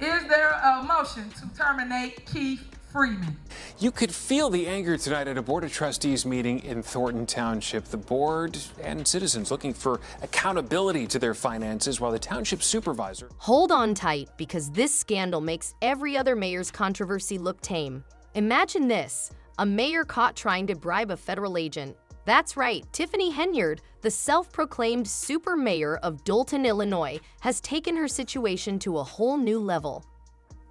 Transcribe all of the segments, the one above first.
Is there a motion to terminate Keith Freeman? You could feel the anger tonight at a Board of Trustees meeting in Thornton Township. The board and citizens looking for accountability to their finances, while the township supervisor... Hold on tight, because this scandal makes every other mayor's controversy look tame. Imagine this: a mayor caught trying to bribe a federal agent. That's right, Tiffany Henyard, the self-proclaimed super mayor of Dolton, Illinois, has taken her situation to a whole new level.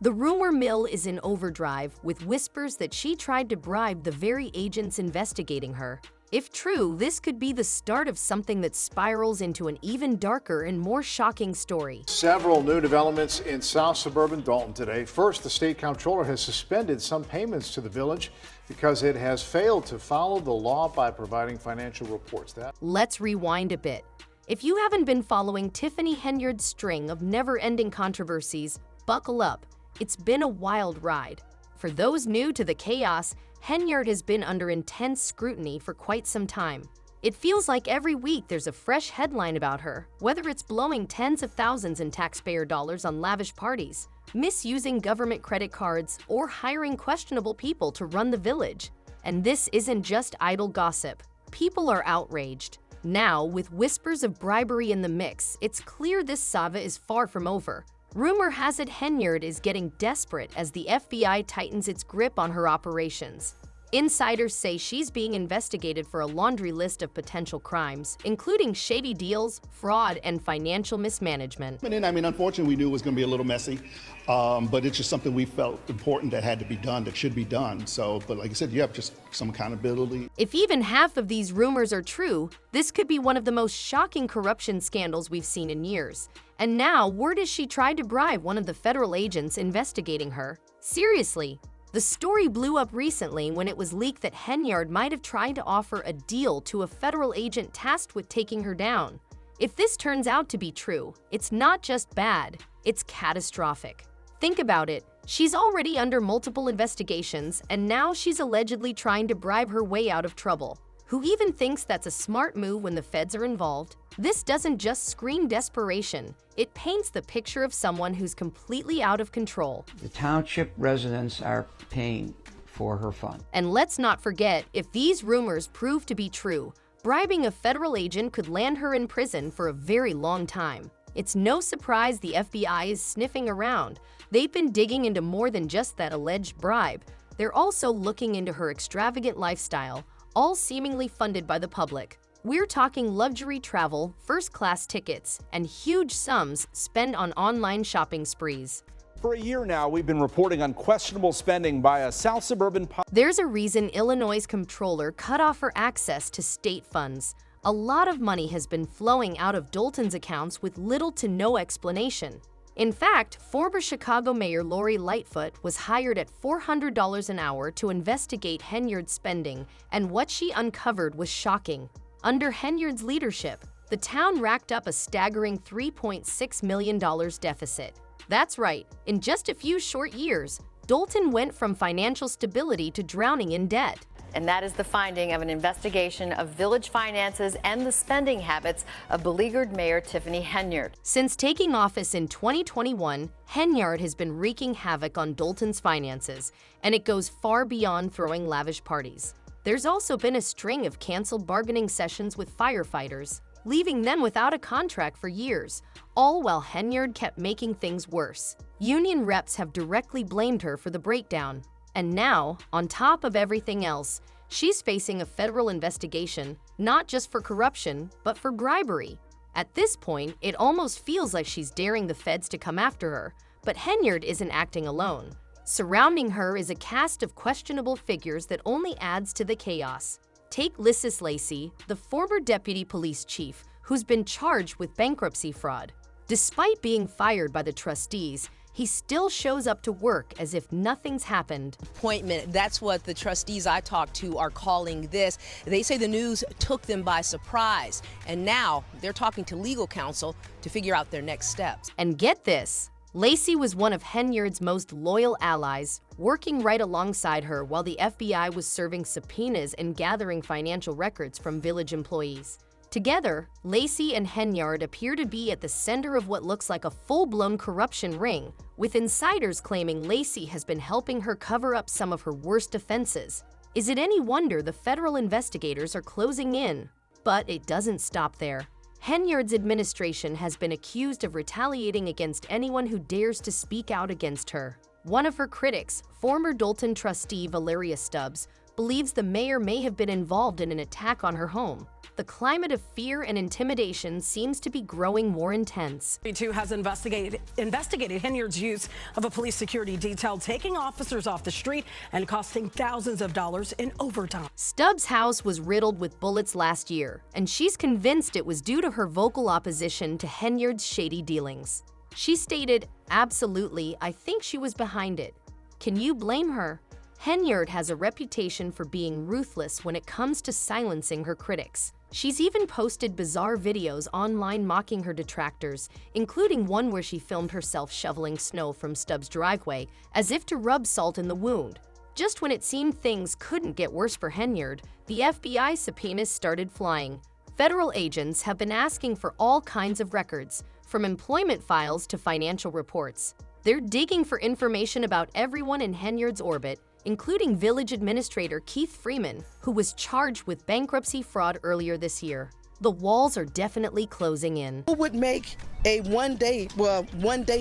The rumor mill is in overdrive, with whispers that she tried to bribe the very agents investigating her. If true, this could be the start of something that spirals into an even darker and more shocking story. Several new developments in South suburban Dalton today. First, the state comptroller has suspended some payments to the village because it has failed to follow the law by providing financial reports. Let's rewind a bit. If you haven't been following Tiffany Henyard's string of never-ending controversies, buckle up. It's been a wild ride. For those new to the chaos, Henyard has been under intense scrutiny for quite some time. It feels like every week there's a fresh headline about her, whether it's blowing tens of thousands in taxpayer dollars on lavish parties, misusing government credit cards, or hiring questionable people to run the village. And this isn't just idle gossip. People are outraged. Now, with whispers of bribery in the mix, it's clear this saga is far from over. Rumor has it Henyard is getting desperate as the FBI tightens its grip on her operations. Insiders say she's being investigated for a laundry list of potential crimes, including shady deals, fraud, and financial mismanagement. Unfortunately, we knew it was going to be a little messy, but it's just something we felt important that had to be done, that should be done. But like I said, you have just some accountability. If even half of these rumors are true, this could be one of the most shocking corruption scandals we've seen in years. And now, word is she tried to bribe one of the federal agents investigating her. Seriously. The story blew up recently when it was leaked that Henyard might have tried to offer a deal to a federal agent tasked with taking her down. If this turns out to be true, it's not just bad, it's catastrophic. Think about it. She's already under multiple investigations, and now she's allegedly trying to bribe her way out of trouble. Who even thinks that's a smart move when the feds are involved? This doesn't just scream desperation. It paints the picture of someone who's completely out of control. The township residents are paying for her fund. And let's not forget, if these rumors prove to be true, bribing a federal agent could land her in prison for a very long time. It's no surprise the FBI is sniffing around. They've been digging into more than just that alleged bribe. They're also looking into her extravagant lifestyle, all seemingly funded by the public. We're talking luxury travel, first-class tickets, and huge sums spent on online shopping sprees. For a year now, we've been reporting on questionable spending by a South suburban... There's a reason Illinois' comptroller cut off her access to state funds. A lot of money has been flowing out of Dolton's accounts with little to no explanation. In fact, former Chicago Mayor Lori Lightfoot was hired at $400 an hour to investigate Henyard's spending, and what she uncovered was shocking. Under Henyard's leadership, the town racked up a staggering $3.6 million deficit. That's right, in just a few short years, Dolton went from financial stability to drowning in debt. And that is the finding of an investigation of village finances and the spending habits of beleaguered Mayor Tiffany Henyard. Since taking office in 2021, Henyard has been wreaking havoc on Dolton's finances, and it goes far beyond throwing lavish parties. There's also been a string of canceled bargaining sessions with firefighters, leaving them without a contract for years, all while Henyard kept making things worse. Union reps have directly blamed her for the breakdown. And now, on top of everything else, she's facing a federal investigation, not just for corruption, but for bribery. At this point, it almost feels like she's daring the feds to come after her, but Henyard isn't acting alone. Surrounding her is a cast of questionable figures that only adds to the chaos. Take Lysis Lacey, the former deputy police chief, who's been charged with bankruptcy fraud. Despite being fired by the trustees, he still shows up to work as if nothing's happened. Appointment, that's what the trustees I talked to are calling this. They say the news took them by surprise, and now they're talking to legal counsel to figure out their next steps. And get this, Lacey was one of Henyard's most loyal allies, working right alongside her while the FBI was serving subpoenas and gathering financial records from village employees. Together, Lacey and Henyard appear to be at the center of what looks like a full-blown corruption ring, with insiders claiming Lacey has been helping her cover up some of her worst offenses. Is it any wonder the federal investigators are closing in? But it doesn't stop there. Henyard's administration has been accused of retaliating against anyone who dares to speak out against her. One of her critics, former Dolton trustee Valeria Stubbs, believes the mayor may have been involved in an attack on her home. The climate of fear and intimidation seems to be growing more intense. Too has investigated Henyard's use of a police security detail, taking officers off the street and costing thousands of dollars in overtime. Stubbs' house was riddled with bullets last year, and she's convinced it was due to her vocal opposition to Henyard's shady dealings. She stated, "Absolutely, I think she was behind it." Can you blame her? Henyard has a reputation for being ruthless when it comes to silencing her critics. She's even posted bizarre videos online mocking her detractors, including one where she filmed herself shoveling snow from Stubbs' driveway as if to rub salt in the wound. Just when it seemed things couldn't get worse for Henyard, the FBI subpoenas started flying. Federal agents have been asking for all kinds of records, from employment files to financial reports. They're digging for information about everyone in Henyard's orbit, including village administrator Keith Freeman, who was charged with bankruptcy fraud earlier this year. The walls are definitely closing in. Who would make a one-day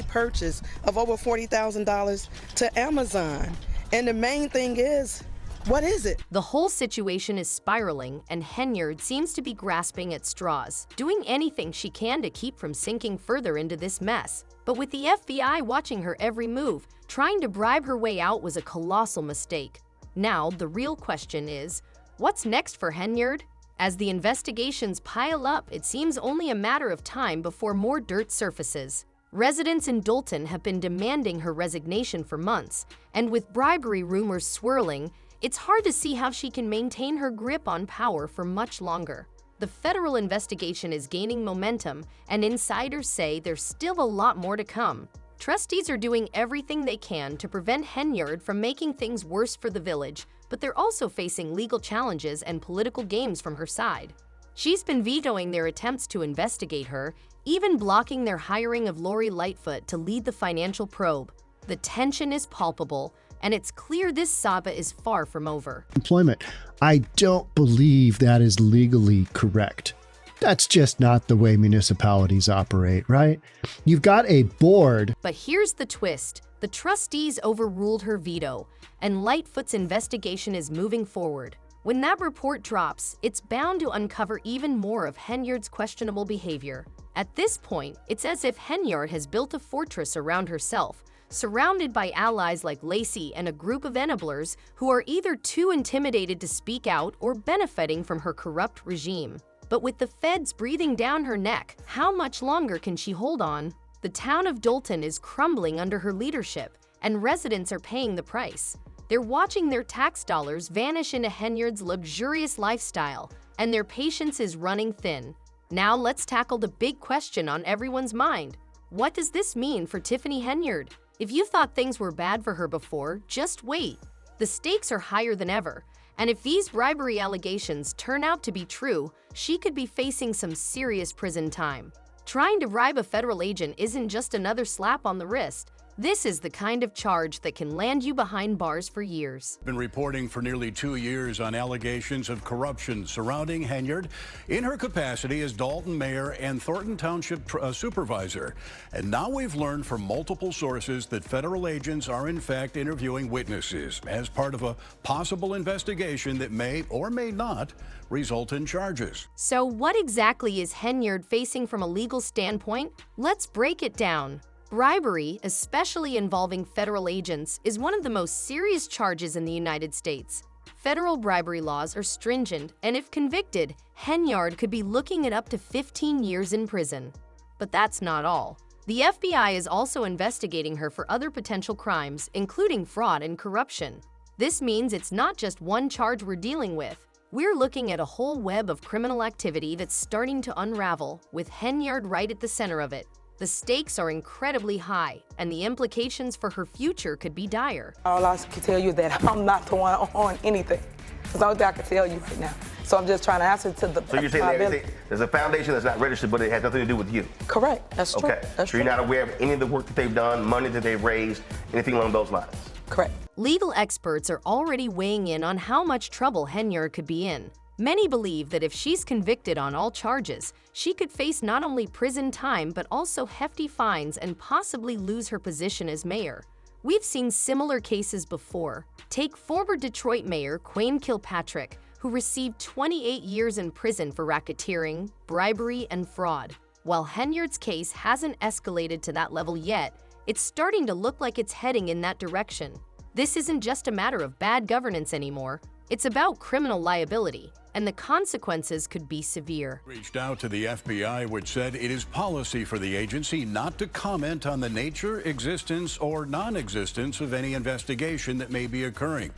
purchase of over $40,000 to Amazon? And the main thing is, what is it? The whole situation is spiraling, and Henyard seems to be grasping at straws, doing anything she can to keep from sinking further into this mess. But with the FBI watching her every move, trying to bribe her way out was a colossal mistake. Now, the real question is, what's next for Henyard? As the investigations pile up, it seems only a matter of time before more dirt surfaces. Residents in Dolton have been demanding her resignation for months, and with bribery rumors swirling, it's hard to see how she can maintain her grip on power for much longer. The federal investigation is gaining momentum, and insiders say there's still a lot more to come. Trustees are doing everything they can to prevent Henyard from making things worse for the village, but they're also facing legal challenges and political games from her side. She's been vetoing their attempts to investigate her, even blocking their hiring of Lori Lightfoot to lead the financial probe. The tension is palpable, and it's clear this saga is far from over. Employment. I don't believe that is legally correct. That's just not the way municipalities operate, right? You've got a board. But here's the twist. The trustees overruled her veto, and Lightfoot's investigation is moving forward. When that report drops, it's bound to uncover even more of Henyard's questionable behavior. At this point, it's as if Henyard has built a fortress around herself, surrounded by allies like Lacey and a group of enablers who are either too intimidated to speak out or benefiting from her corrupt regime. But with the feds breathing down her neck, how much longer can she hold on? The town of Dolton is crumbling under her leadership, and residents are paying the price. They're watching their tax dollars vanish into Henyard's luxurious lifestyle, and their patience is running thin. Now let's tackle the big question on everyone's mind. What does this mean for Tiffany Henyard? If you thought things were bad for her before, just wait. The stakes are higher than ever, and if these bribery allegations turn out to be true, she could be facing some serious prison time. Trying to bribe a federal agent isn't just another slap on the wrist. This is the kind of charge that can land you behind bars for years. Been reporting for nearly 2 years on allegations of corruption surrounding Henyard in her capacity as Dolton mayor and Thornton Township supervisor. And now we've learned from multiple sources that federal agents are in fact interviewing witnesses as part of a possible investigation that may or may not result in charges. So what exactly is Henyard facing from a legal standpoint? Let's break it down. Bribery, especially involving federal agents, is one of the most serious charges in the United States. Federal bribery laws are stringent, and if convicted, Henyard could be looking at up to 15 years in prison. But that's not all. The FBI is also investigating her for other potential crimes, including fraud and corruption. This means it's not just one charge we're dealing with. We're looking at a whole web of criminal activity that's starting to unravel, with Henyard right at the center of it. The stakes are incredibly high, and the implications for her future could be dire. All I can tell you is that I'm not the one on anything. That's the only thing I can tell you right now. So I'm just trying to answer to the. So you're saying there's a foundation that's not registered, but it has nothing to do with you? Correct. That's true. Okay. That's so you're not aware of any of the work that they've done, money that they've raised, anything along those lines? Correct. Legal experts are already weighing in on how much trouble Henyard could be in. Many believe that if she's convicted on all charges, she could face not only prison time but also hefty fines and possibly lose her position as mayor. We've seen similar cases before. Take former Detroit Mayor Quayne Kilpatrick, who received 28 years in prison for racketeering, bribery, and fraud. While Henyard's case hasn't escalated to that level yet, it's starting to look like it's heading in that direction. This isn't just a matter of bad governance anymore. It's about criminal liability, and the consequences could be severe. Reached out to the FBI, which said it is policy for the agency not to comment on the nature, existence, or non-existence of any investigation that may be occurring.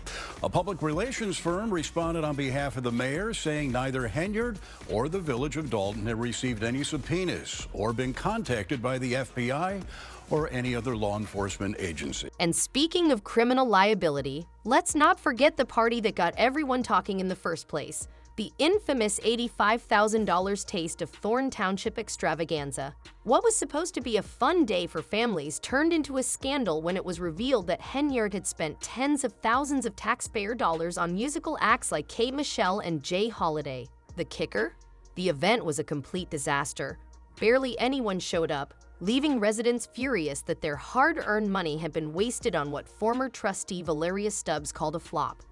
A public relations firm responded on behalf of the mayor, saying neither Henyard or the village of Dalton have received any subpoenas or been contacted by the FBI or any other law enforcement agency. And speaking of criminal liability, let's not forget the party that got everyone talking in the first place. The infamous $85,000 taste of Thorn Township extravaganza. What was supposed to be a fun day for families turned into a scandal when it was revealed that Henyard had spent tens of thousands of taxpayer dollars on musical acts like K. Michelle and Jay Holiday. The kicker? The event was a complete disaster. Barely anyone showed up, leaving residents furious that their hard-earned money had been wasted on what former trustee Valeria Stubbs called a flop.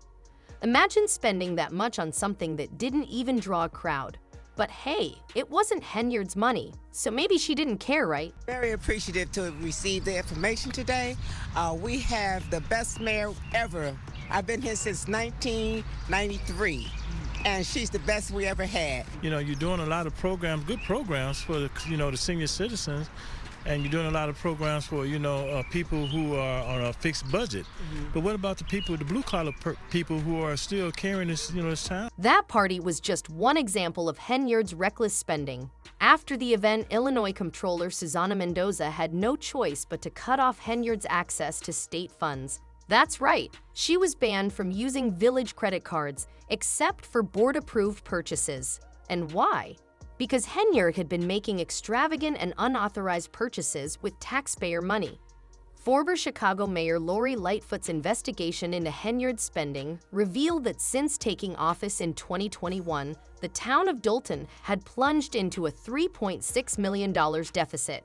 Imagine spending that much on something that didn't even draw a crowd. But hey, it wasn't Henyard's money, so maybe she didn't care, right? Very appreciative to receive the information today. We have the best mayor ever. I've been here since 1993. And she's the best we ever had. You know, you're doing a lot of programs, good programs for the senior citizens, and you're doing a lot of programs for people who are on a fixed budget. But what about the people, the blue collar people who are still carrying this town? That party was just one example of Henyard's reckless spending. After the event, Illinois Comptroller Susana Mendoza had no choice but to cut off Henyard's access to state funds. That's right, she was banned from using village credit cards, except for board-approved purchases. And why? Because Henyard had been making extravagant and unauthorized purchases with taxpayer money. Former Chicago Mayor Lori Lightfoot's investigation into Henyard's spending revealed that since taking office in 2021, the town of Dalton had plunged into a $3.6 million deficit.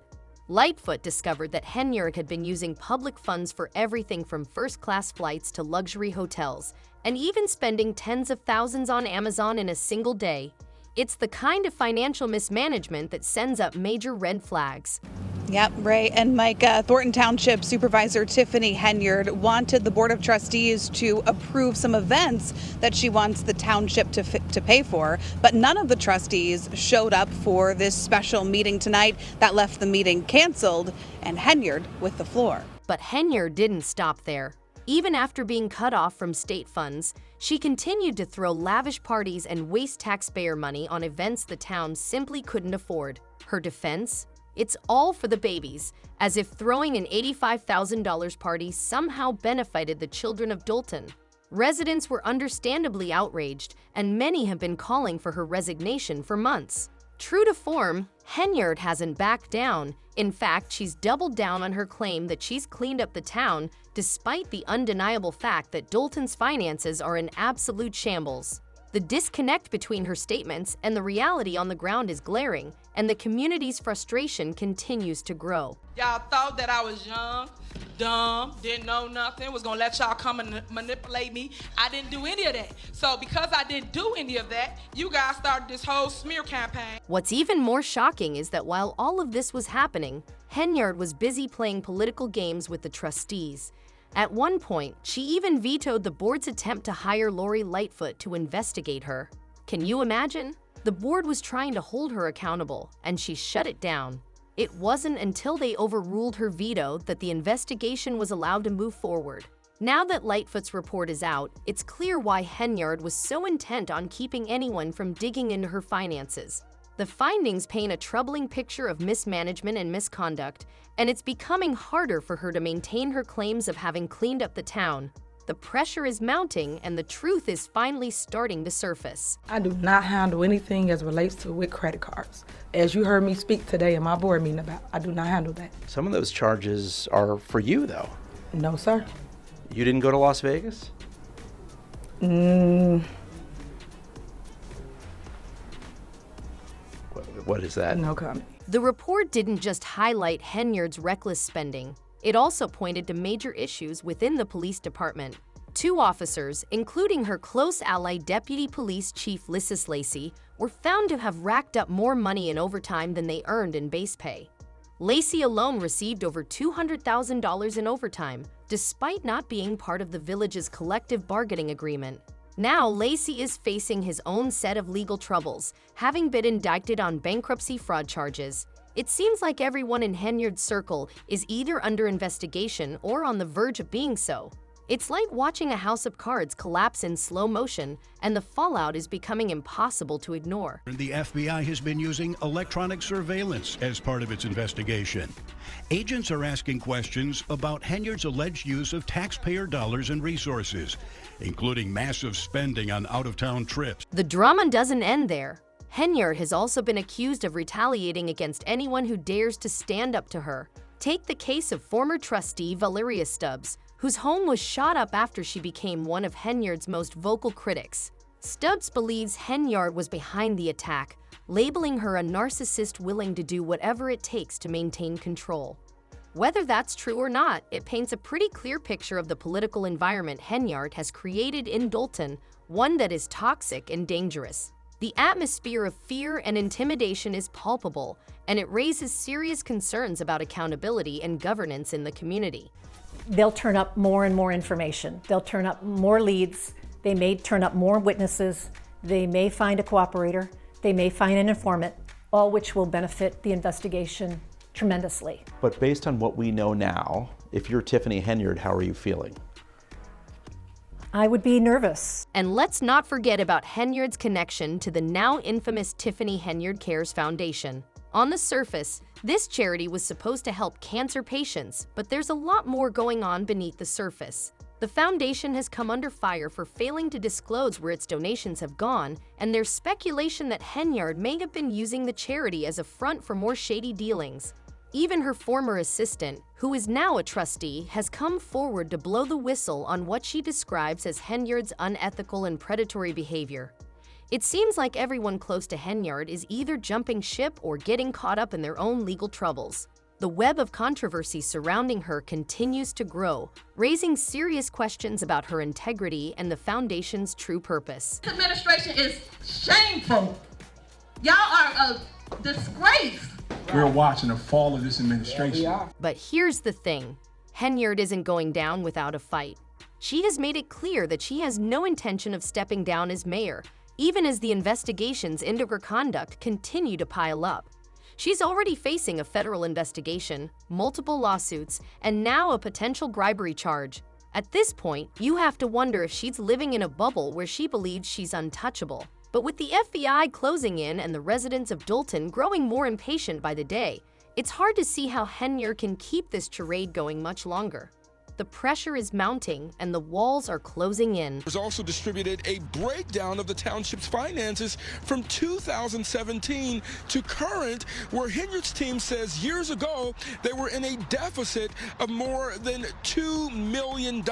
Lightfoot discovered that Henyard had been using public funds for everything from first-class flights to luxury hotels, and even spending tens of thousands on Amazon in a single day. It's the kind of financial mismanagement that sends up major red flags. Yep, Ray and Mike, Thornton Township Supervisor Tiffany Henyard wanted the Board of Trustees to approve some events that she wants the township to pay for, but none of the trustees showed up for this special meeting tonight. That left the meeting canceled and Henyard with the floor. But Henyard didn't stop there. Even after being cut off from state funds, she continued to throw lavish parties and waste taxpayer money on events the town simply couldn't afford. Her defense? It's all for the babies, as if throwing an $85,000 party somehow benefited the children of Dalton. Residents were understandably outraged, and many have been calling for her resignation for months. True to form, Henyard hasn't backed down. In fact, she's doubled down on her claim that she's cleaned up the town, despite the undeniable fact that Dalton's finances are in absolute shambles. The disconnect between her statements and the reality on the ground is glaring, and the community's frustration continues to grow. Y'all thought that I was young, dumb, didn't know nothing, was gonna let y'all come and manipulate me. I didn't do any of that. So because I didn't do any of that, you guys started this whole smear campaign. What's even more shocking is that while all of this was happening, Henyard was busy playing political games with the trustees. At one point, she even vetoed the board's attempt to hire Lori Lightfoot to investigate her. Can you imagine? The board was trying to hold her accountable, and she shut it down. It wasn't until they overruled her veto that the investigation was allowed to move forward. Now that Lightfoot's report is out, it's clear why Henyard was so intent on keeping anyone from digging into her finances. The findings paint a troubling picture of mismanagement and misconduct, and it's becoming harder for her to maintain her claims of having cleaned up the town. the pressure is mounting and the truth is finally starting to surface. I do not handle anything as relates to with credit cards. As you heard me speak today in my board meeting about, I do not handle that. Some of those charges are for you, though. No, sir. You didn't go to Las Vegas? What is that? No comment. The report didn't just highlight Henyard's reckless spending. It also pointed to major issues within the police department. 2 officers, including her close ally Deputy Police Chief Lissus Lacey, were found to have racked up more money in overtime than they earned in base pay. Lacey alone received over $200,000 in overtime, despite not being part of the village's collective bargaining agreement. Now, Lacey is facing his own set of legal troubles, having been indicted on bankruptcy fraud charges. It seems like everyone in Henyard's circle is either under investigation or on the verge of being so. It's like watching a house of cards collapse in slow motion, and the fallout is becoming impossible to ignore. The FBI has been using electronic surveillance as part of its investigation. Agents are asking questions about Henyard's alleged use of taxpayer dollars and resources, including massive spending on out-of-town trips. The drama doesn't end there. Henyard has also been accused of retaliating against anyone who dares to stand up to her. Take the case of former trustee Valeria Stubbs, whose home was shot up after she became one of Henyard's most vocal critics. Stubbs believes Henyard was behind the attack, labeling her a narcissist willing to do whatever it takes to maintain control. Whether that's true or not, it paints a pretty clear picture of the political environment Henyard has created in Dolton, one that is toxic and dangerous. The atmosphere of fear and intimidation is palpable, and it raises serious concerns about accountability and governance in the community. They'll turn up more and more information. They'll turn up more leads. They may turn up more witnesses. They may find a cooperator. They may find an informant, all which will benefit the investigation tremendously. But based on what we know now, if you're Tiffany Henyard, how are you feeling? I would be nervous. And let's not forget about Henyard's connection to the now infamous Tiffany Henyard Cares Foundation. On the surface, this charity was supposed to help cancer patients, but there's a lot more going on beneath the surface. The foundation has come under fire for failing to disclose where its donations have gone, and there's speculation that Henyard may have been using the charity as a front for more shady dealings. Even her former assistant, who is now a trustee, has come forward to blow the whistle on what she describes as Henyard's unethical and predatory behavior. It seems like everyone close to Henyard is either jumping ship or getting caught up in their own legal troubles. The web of controversy surrounding her continues to grow, raising serious questions about her integrity and the foundation's true purpose. This administration is shameful. Y'all are a disgrace. We're watching the fall of this administration. But here's the thing. Henyard isn't going down without a fight. She has made it clear that she has no intention of stepping down as mayor, even as the investigations into her conduct continue to pile up. She's already facing a federal investigation, multiple lawsuits, and now a potential bribery charge. At this point, you have to wonder if she's living in a bubble where she believes she's untouchable. But with the FBI closing in and the residents of Dolton growing more impatient by the day, it's hard to see how Henyard can keep this charade going much longer. The pressure is mounting and the walls are closing in. There's also distributed a breakdown of the township's finances from 2017 to current, where Henyard's team says years ago they were in a deficit of more than $2 million.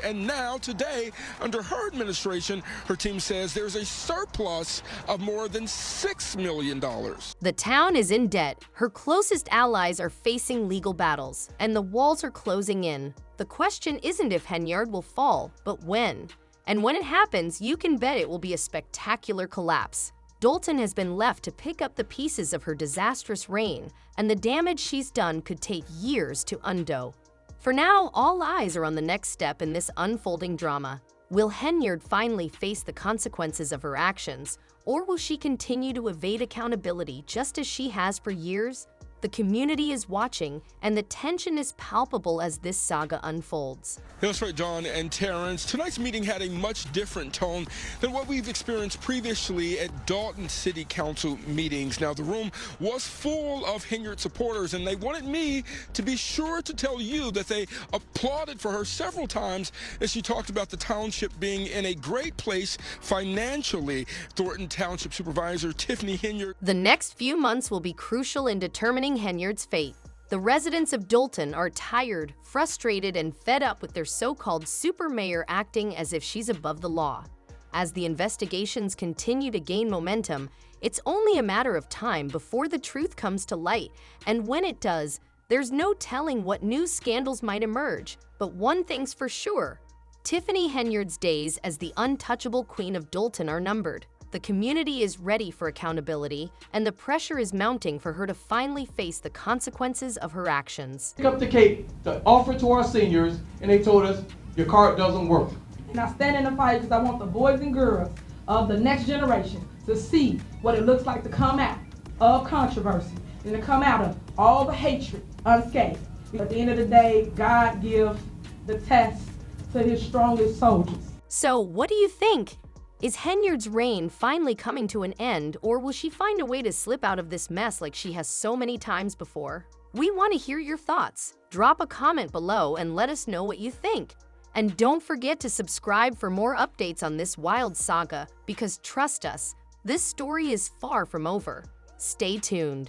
And now, today, under her administration, her team says there's a surplus of more than $6 million. The town is in debt, her closest allies are facing legal battles, and the walls are closing in. The question isn't if Henyard will fall, but when. And when it happens, you can bet it will be a spectacular collapse. Dolton has been left to pick up the pieces of her disastrous reign, and the damage she's done could take years to undo. For now, all eyes are on the next step in this unfolding drama. Will Henyard finally face the consequences of her actions, or will she continue to evade accountability just as she has for years? The community is watching, and the tension is palpable as this saga unfolds. That's right, John and Terrence. Tonight's meeting had a much different tone than what we've experienced previously at Dalton City Council meetings. Now, the room was full of Henyard supporters, and they wanted me to be sure to tell you that they applauded for her several times as she talked about the township being in a great place financially. Thornton Township Supervisor Tiffany Henyard. The next few months will be crucial in determining Henyard's fate. The residents of Dalton are tired, frustrated, and fed up with their so-called super mayor acting as if she's above the law. As the investigations continue to gain momentum, it's only a matter of time before the truth comes to light, and when it does, there's no telling what new scandals might emerge. But one thing's for sure, Tiffany Henyard's days as the untouchable queen of Dalton are numbered. The community is ready for accountability, and the pressure is mounting for her to finally face the consequences of her actions. Pick up the cake to offer to our seniors, and they told us, your card doesn't work. And I stand in the fight because I want the boys and girls of the next generation to see what it looks like to come out of controversy and to come out of all the hatred unscathed. At the end of the day, God gives the test to his strongest soldiers. So, what do you think? Is Henyard's reign finally coming to an end, or will she find a way to slip out of this mess like she has so many times before? We want to hear your thoughts. Drop a comment below and let us know what you think. And don't forget to subscribe for more updates on this wild saga, because trust us, this story is far from over. Stay tuned.